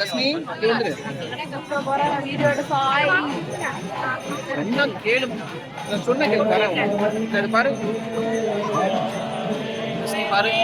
ரஷ்மி வந்துரு என்ன கேளு நான் சொன்ன கேளு தரேன் பாரு பாரு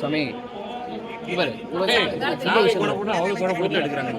சமீ இவர் எடுக்கிறாங்க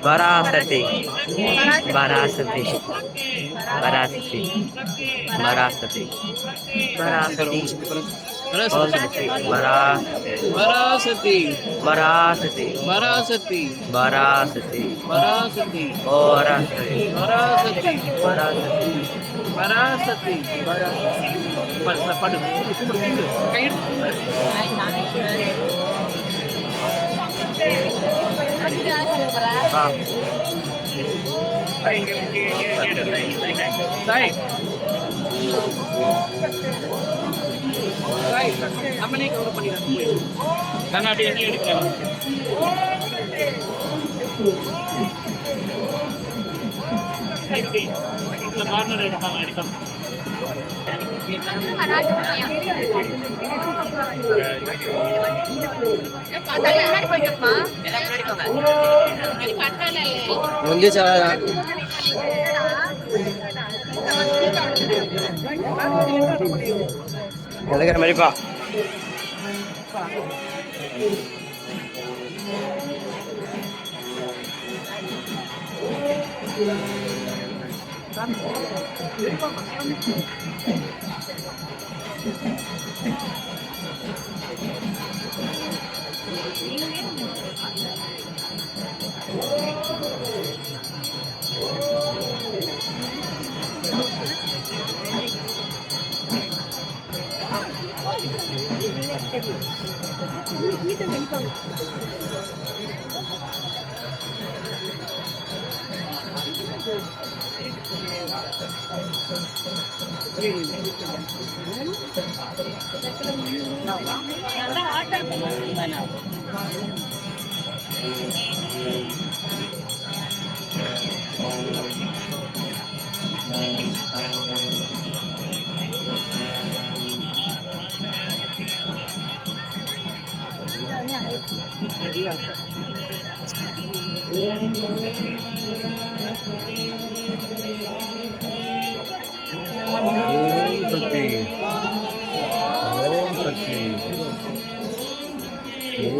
Varasati, Varasati, Varasati, Varasati, Varasati, Varasati, Varasati, Varasati, Varasati, Varasati, Varasati, Varasati, Varasati, Varasati, நம்மளே கவர் பண்ணிடுறோம் கண்ணாடி எடுக்கலாம் கார்னர் எடுக்கலாம் ముందే చాలా దగ్గర Maripa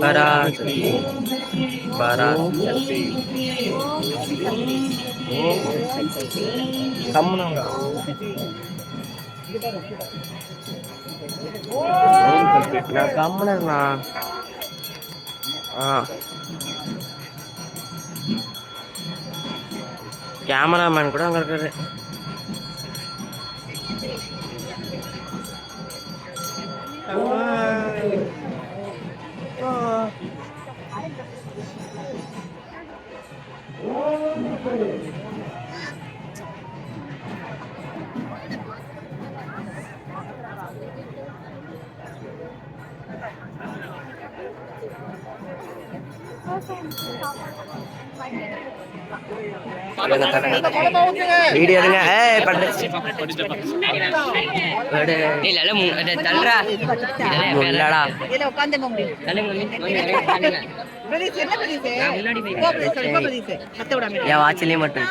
Varasati, Varasati, Kamnanga, na Kamnanga, cameraman கூட அங்க இருக்காரு. வீடியோ எடுங்க. ஏய் பட்டு தல்றா இல்லடா இதுல உட்கார்ந்து முடியும். பிரதீஷ் என்ன பிரதீஷ்? பிரதீஷ் மத்த விடாம என் வாட்சிலே மட்டும்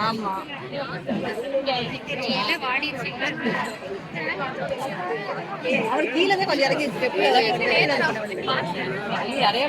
ஆமா அவர் கீழே தான் கொஞ்சம் இறங்கி நிறைய